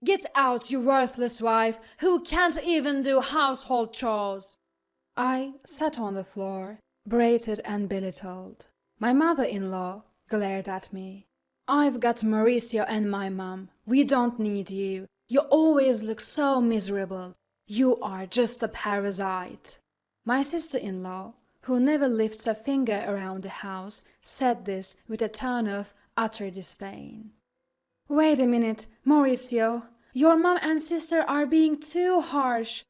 Get out, you worthless wife, who can't even do household chores. I sat on the floor, berated and belittled. My mother-in-law glared at me. I've got Mauricio and my mom. We don't need you. You always look so miserable. You are just a parasite. My sister-in-law, who never lifts a finger around the house, said this with a tone of utter disdain. Wait a minute, Mauricio. Your mom and sister are being too harsh.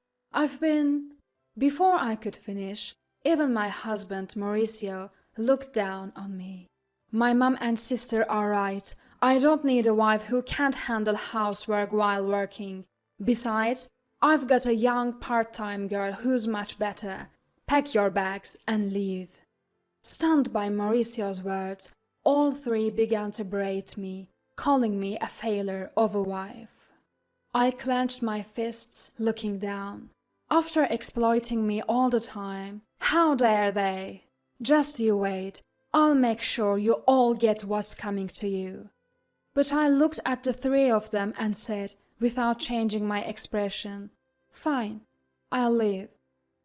Before I could finish, even my husband, Mauricio, looked down on me. My mom and sister are right. I don't need a wife who can't handle housework while working. Besides, I've got a young part-time girl who's much better. Pack your bags and leave. Stunned by Mauricio's words, all three began to berate me, calling me a failure of a wife. I clenched my fists, looking down. After exploiting me all the time, how dare they? Just you wait. I'll make sure you all get what's coming to you. But I looked at the three of them and said, without changing my expression, Fine, I'll leave.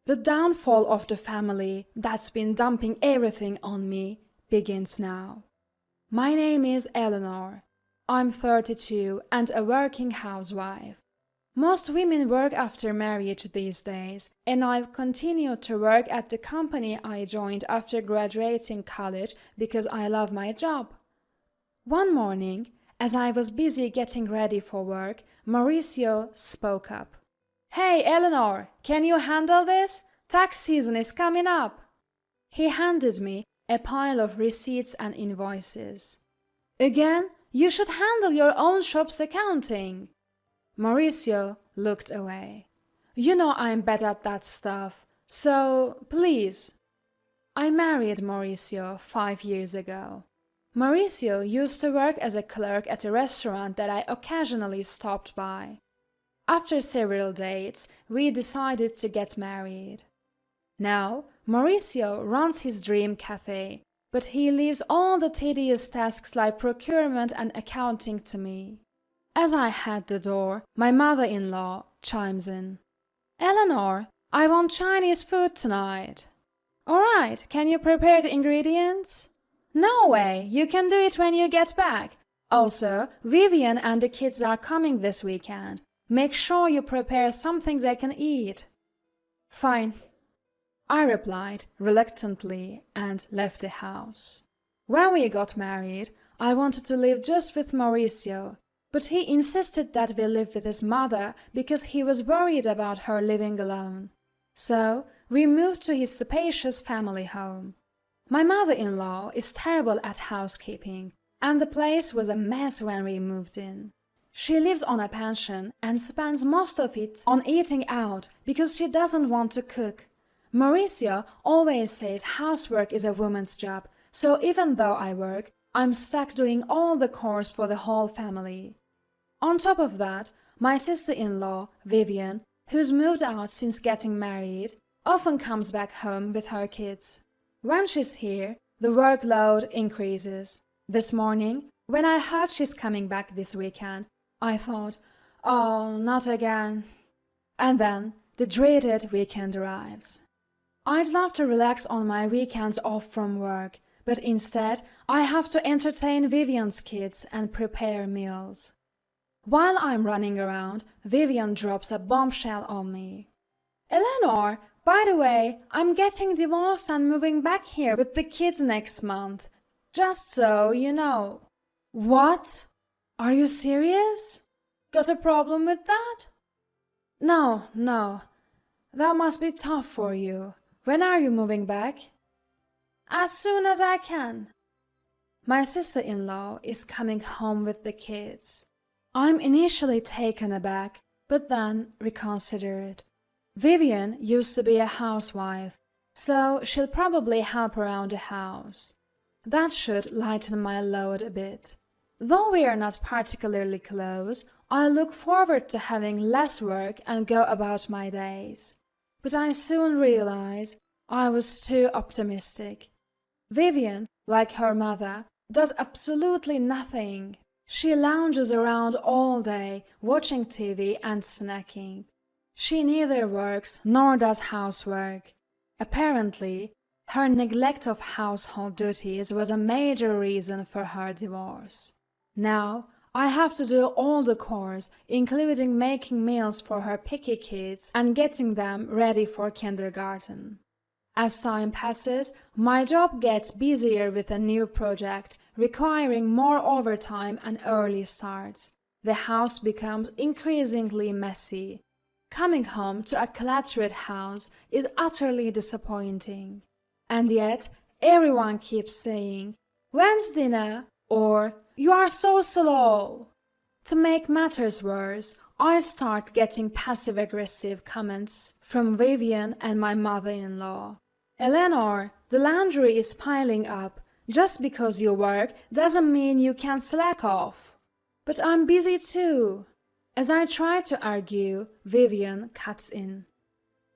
The downfall of the family that's been dumping everything on me begins now. My name is Eleanor. I'm 32 and a working housewife. Most women work after marriage these days, and I've continued to work at the company I joined after graduating college because I love my job. One morning, as I was busy getting ready for work, Mauricio spoke up. Hey, Eleanor, can you handle this? Tax season is coming up. He handed me a pile of receipts and invoices. Again, you should handle your own shop's accounting. Mauricio looked away. You know I'm bad at that stuff, so please. I married Mauricio 5 years ago. Mauricio used to work as a clerk at a restaurant that I occasionally stopped by. After several dates, we decided to get married. Now, Mauricio runs his dream cafe, but he leaves all the tedious tasks like procurement and accounting to me. As I head the door, my mother-in-law chimes in. Eleanor, I want Chinese food tonight. All right, can you prepare the ingredients? No way, you can do it when you get back. Also, Vivian and the kids are coming this weekend. Make sure you prepare something they can eat. Fine, I replied reluctantly and left the house. When we got married, I wanted to live just with Mauricio, but he insisted that we live with his mother because he was worried about her living alone. So, we moved to his spacious family home. My mother-in-law is terrible at housekeeping, and the place was a mess when we moved in. She lives on a pension and spends most of it on eating out because she doesn't want to cook. Mauricio always says housework is a woman's job, so even though I work, I'm stuck doing all the chores for the whole family. On top of that, my sister-in-law, Vivian, who's moved out since getting married, often comes back home with her kids. When she's here, the workload increases. This morning, when I heard she's coming back this weekend, I thought, oh, not again. And then the dreaded weekend arrives. I'd love to relax on my weekends off from work, but instead I have to entertain Vivian's kids and prepare meals. While I'm running around, Vivian drops a bombshell on me. Eleanor, by the way, I'm getting divorced and moving back here with the kids next month. Just so you know. What? Are you serious? Got a problem with that? No. That must be tough for you. When are you moving back? As soon as I can. My sister-in-law is coming home with the kids. I'm initially taken aback, but then reconsider it. Vivian used to be a housewife, so she'll probably help around the house. That should lighten my load a bit. Though we are not particularly close, I look forward to having less work and go about my days. But I soon realized I was too optimistic. Vivian, like her mother, does absolutely nothing. She lounges around all day, watching TV and snacking. She neither works nor does housework. Apparently, her neglect of household duties was a major reason for her divorce. Now, I have to do all the chores, including making meals for her picky kids and getting them ready for kindergarten. As time passes, my job gets busier with a new project, requiring more overtime and early starts. The house becomes increasingly messy. Coming home to a cluttered house is utterly disappointing. And yet, everyone keeps saying, "When's dinner?" or "You are so slow." To make matters worse, I start getting passive-aggressive comments from Vivian and my mother-in-law. "Eleanor, the laundry is piling up. Just because you work doesn't mean you can slack off." "But I'm busy too." As I try to argue, Vivian cuts in.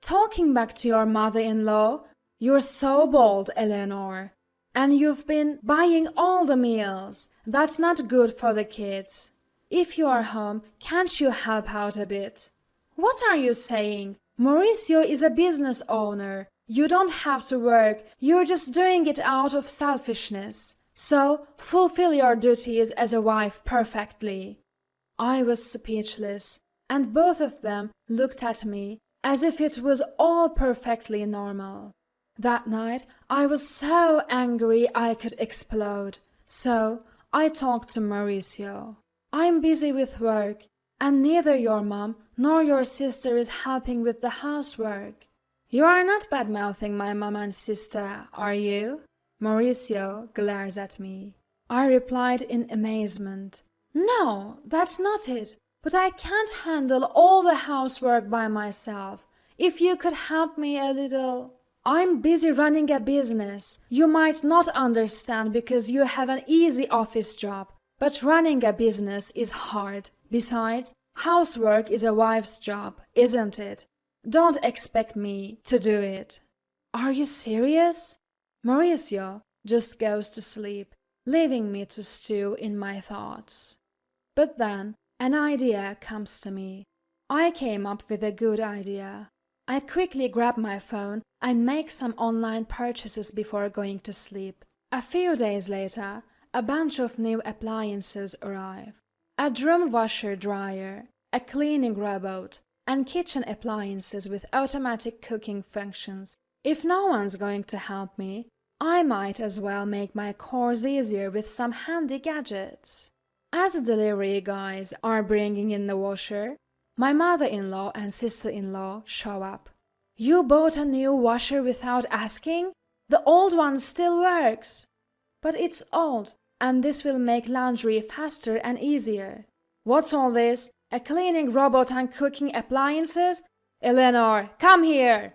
"Talking back to your mother-in-law, you're so bold, Eleanor. And you've been buying all the meals. That's not good for the kids. If you are home, can't you help out a bit?" "What are you saying? Mauricio is a business owner. You don't have to work. You're just doing it out of selfishness. So fulfill your duties as a wife perfectly." I was speechless, and both of them looked at me as if it was all perfectly normal. That night I was so angry I could explode, so I talked to Mauricio. "I'm busy with work, and neither your mom nor your sister is helping with the housework." "You are not bad-mouthing my mom and sister, are you?" Mauricio glares at me. I replied in amazement. "No, that's not it. But I can't handle all the housework by myself. If you could help me a little." "I'm busy running a business. You might not understand because you have an easy office job, but running a business is hard. Besides, housework is a wife's job, isn't it? Don't expect me to do it." "Are you serious?" Mauricio just goes to sleep, leaving me to stew in my thoughts. But then an idea comes to me. I came up with a good idea. I quickly grab my phone and make some online purchases before going to sleep. A few days later, a bunch of new appliances arrive. A drum washer-dryer, a cleaning robot, and kitchen appliances with automatic cooking functions. If no one's going to help me, I might as well make my chores easier with some handy gadgets. As the delivery guys are bringing in the washer, my mother-in-law and sister-in-law show up. "You bought a new washer without asking? The old one still works." "But it's old, and this will make laundry faster and easier." "What's all this? A cleaning robot and cooking appliances? Eleanor, come here!"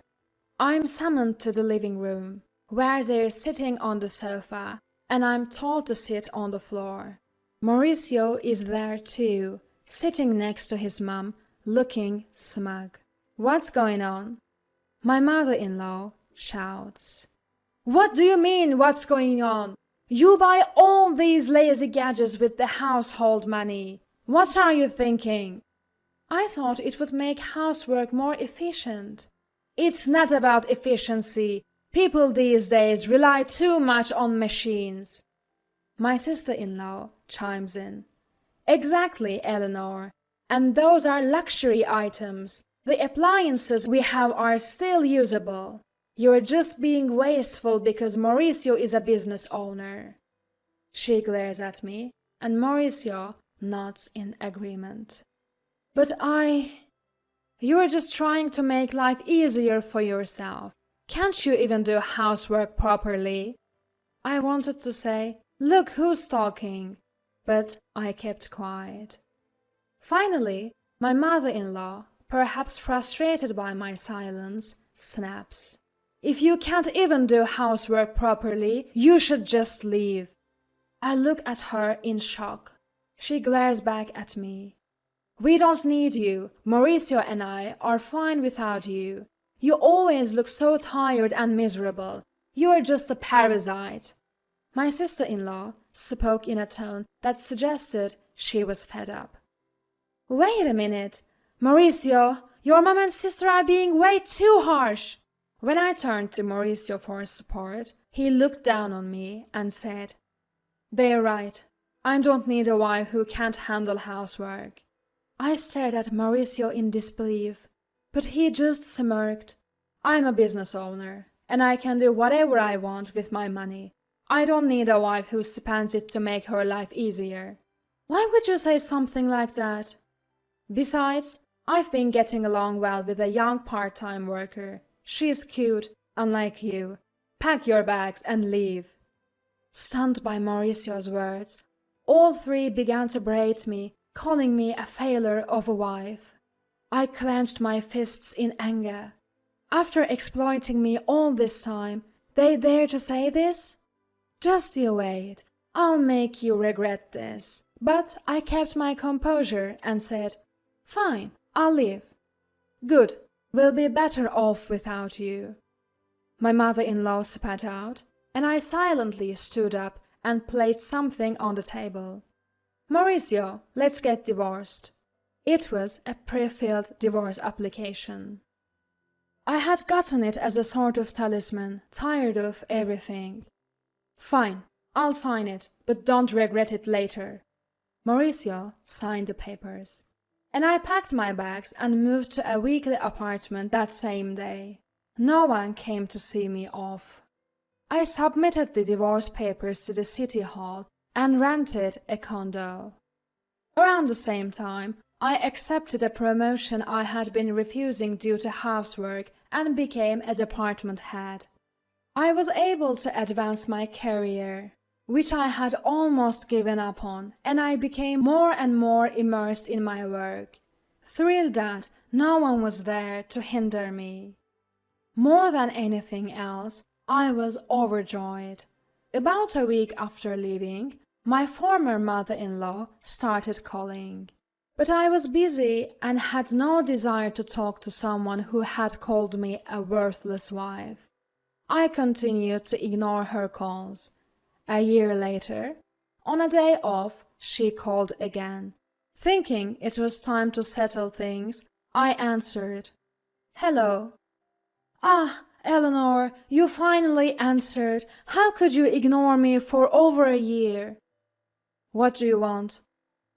I'm summoned to the living room, where they're sitting on the sofa, and I'm told to sit on the floor. Mauricio is there too, sitting next to his mom, looking smug. "What's going on?" My mother-in-law shouts. "What do you mean, what's going on? You buy all these lazy gadgets with the household money. What are you thinking?" "I thought it would make housework more efficient." "It's not about efficiency. People these days rely too much on machines." My sister-in-law chimes in. "Exactly, Eleanor. And those are luxury items. The appliances we have are still usable. You're just being wasteful because Mauricio is a business owner." She glares at me, and Mauricio nods in agreement. "But You're just trying to make life easier for yourself. Can't you even do housework properly?" I wanted to say, "Look who's talking," but I kept quiet. Finally, my mother-in-law, perhaps frustrated by my silence, snaps. "If you can't even do housework properly, you should just leave." I look at her in shock. She glares back at me. "We don't need you. Mauricio and I are fine without you. You always look so tired and miserable. You're just a parasite." My sister-in-law spoke in a tone that suggested she was fed up. "Wait a minute! Mauricio, your mom and sister are being way too harsh!" When I turned to Mauricio for support, he looked down on me and said, "They're right. I don't need a wife who can't handle housework." I stared at Mauricio in disbelief, but he just smirked. "I'm a business owner, and I can do whatever I want with my money. I don't need a wife who spends it to make her life easier." "Why would you say something like that?" "Besides, I've been getting along well with a young part-time worker. She's cute, unlike you. Pack your bags and leave." Stunned by Mauricio's words, all three began to berate me, calling me a failure of a wife. I clenched my fists in anger. After exploiting me all this time, they dare to say this? Just you wait. I'll make you regret this. But I kept my composure and said, "Fine, I'll leave." "Good. We'll be better off without you." My mother-in-law spat out, and I silently stood up and placed something on the table. "Mauricio, let's get divorced." It was a pre-filled divorce application. I had gotten it as a sort of talisman, tired of everything. "Fine, I'll sign it, but don't regret it later." Mauricio signed the papers, and I packed my bags and moved to a weekly apartment that same day. No one came to see me off. I submitted the divorce papers to the city hall and rented a condo. Around the same time, I accepted a promotion I had been refusing due to housework and became a department head. I was able to advance my career, which I had almost given up on, and I became more and more immersed in my work, thrilled that no one was there to hinder me. More than anything else, I was overjoyed. About a week after leaving, my former mother-in-law started calling. But I was busy and had no desire to talk to someone who had called me a worthless wife. I continued to ignore her calls. A year later, on a day off, she called again. Thinking it was time to settle things, I answered. "Hello." "Ah, Eleanor, you finally answered. How could you ignore me for over a year?" "What do you want?"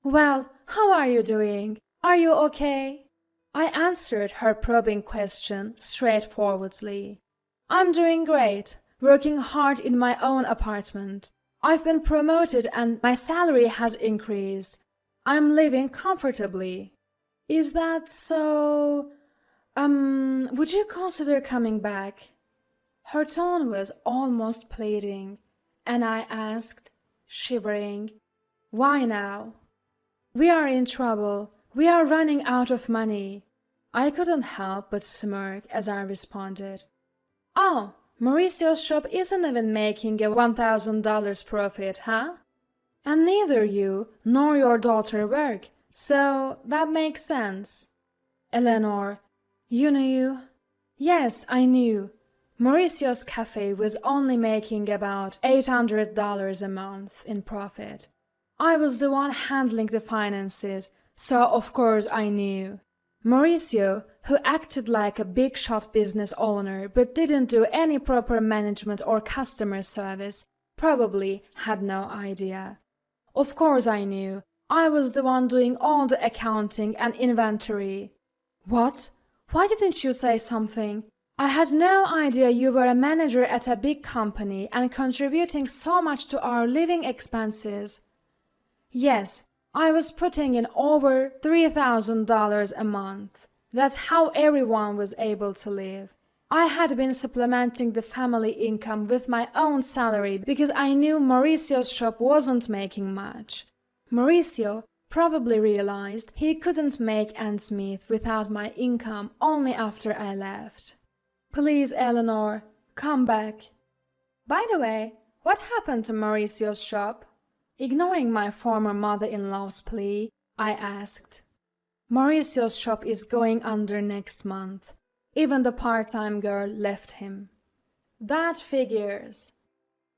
"Well, how are you doing? Are you okay?" I answered her probing question straightforwardly. "I'm doing great, working hard in my own apartment. I've been promoted and my salary has increased. I'm living comfortably." "Is that so? Would you consider coming back?" Her tone was almost pleading, and I asked, shivering, "Why now?" "We are in trouble. We are running out of money." I couldn't help but smirk as I responded. "Oh, Mauricio's shop isn't even making a $1,000 profit, huh? And neither you nor your daughter work, so that makes sense." "Eleanor, you knew?" "Yes, I knew. Mauricio's cafe was only making about $800 a month in profit. I was the one handling the finances, so of course I knew. Mauricio, who acted like a big-shot business owner but didn't do any proper management or customer service, probably had no idea. Of course I knew. I was the one doing all the accounting and inventory." "What? Why didn't you say something? I had no idea you were a manager at a big company and contributing so much to our living expenses." "Yes, I was putting in over $3,000 a month. That's how everyone was able to live. I had been supplementing the family income with my own salary because I knew Mauricio's shop wasn't making much. Mauricio probably realized he couldn't make ends meet without my income only after I left." "Please, Eleanor, come back." "By the way, what happened to Mauricio's shop?" Ignoring my former mother-in-law's plea, I asked. "Mauricio's shop is going under next month. Even the part-time girl left him." "That figures.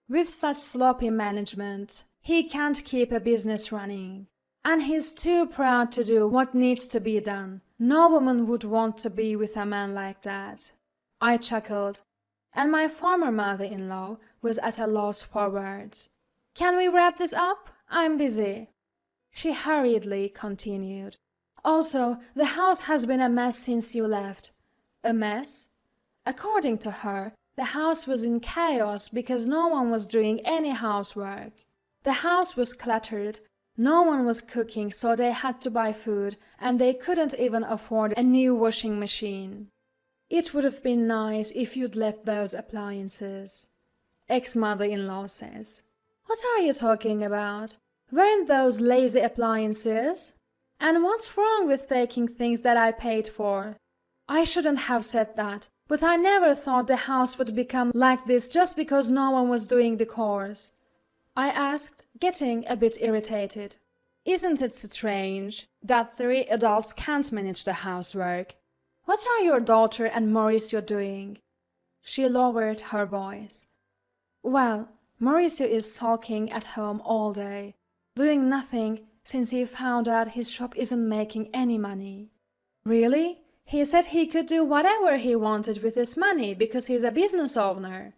With such sloppy management, He can't keep a business running. And he's too proud to do what needs to be done. No woman would want to be with a man like that. I chuckled, and my former mother-in-law was at a loss for words. Can we wrap this up? I'm busy. She hurriedly continued. Also, the house has been a mess since you left. A mess? According to her, the house was in chaos because no one was doing any housework. The house was cluttered. No one was cooking, so they had to buy food, and they couldn't even afford a new washing machine. It would have been nice if you'd left those appliances. Ex-mother-in-law says. What are you talking about? Weren't those lazy appliances? And what's wrong with taking things that I paid for? I shouldn't have said that, but I never thought the house would become like this just because no one was doing the chores. I asked, getting a bit irritated. Isn't it strange that 3 adults can't manage the housework? What are your daughter and Mauricio doing? She lowered her voice. Well, Mauricio is sulking at home all day, doing nothing since he found out his shop isn't making any money. Really? He said he could do whatever he wanted with his money because he's a business owner.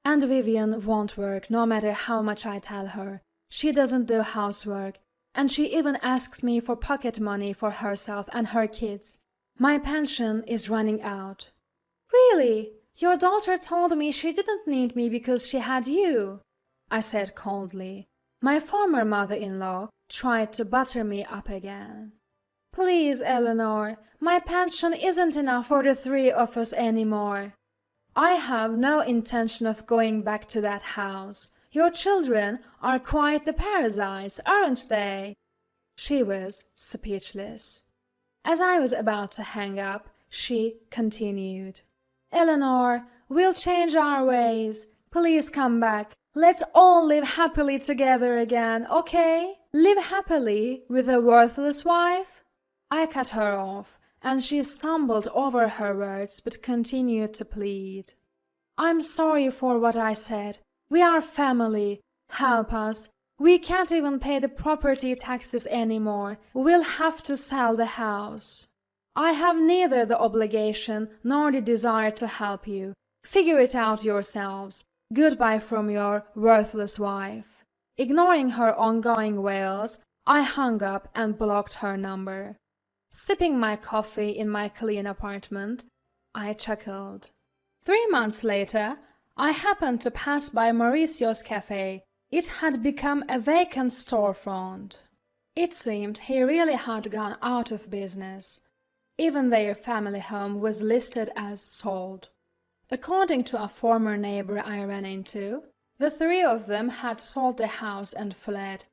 And Vivian won't work no matter how much I tell her. She doesn't do housework, and she even asks me for pocket money for herself and her kids. My pension is running out. Really? Your daughter told me she didn't need me because she had you, I said coldly. My former mother-in-law tried to butter me up again. Please, Eleanor, my pension isn't enough for the 3 of us anymore. I have no intention of going back to that house. Your children are quite the parasites, aren't they? She was speechless. As I was about to hang up, she continued. Eleanor, we'll change our ways. Please come back. Let's all live happily together again, okay? Live happily with a worthless wife? I cut her off, and she stumbled over her words but continued to plead. I'm sorry for what I said. We are family. Help us. We can't even pay the property taxes anymore. We'll have to sell the house. I have neither the obligation nor the desire to help you. Figure it out yourselves. Goodbye from your worthless wife. Ignoring her ongoing wails, I hung up and blocked her number. Sipping my coffee in my clean apartment, I chuckled. 3 months later, I happened to pass by Mauricio's cafe. It had become a vacant storefront. It seemed he really had gone out of business. Even their family home was listed as sold. According to a former neighbor I ran into, the 3 of them had sold the house and fled,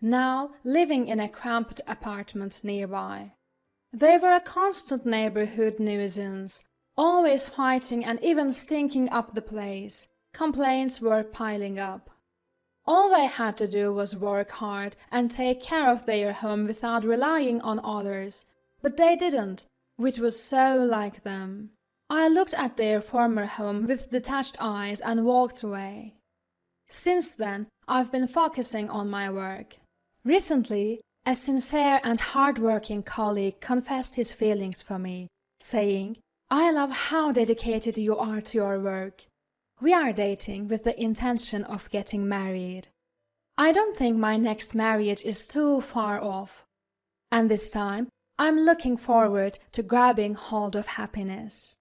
now living in a cramped apartment nearby. They were a constant neighborhood nuisance, always fighting and even stinking up the place. Complaints were piling up. All they had to do was work hard and take care of their home without relying on others, but they didn't, which was so like them. I looked at their former home with detached eyes and walked away. Since then, I've been focusing on my work. Recently, a sincere and hard-working colleague confessed his feelings for me, saying, I love how dedicated you are to your work. We are dating with the intention of getting married. I don't think my next marriage is too far off. And this time, I'm looking forward to grabbing hold of happiness.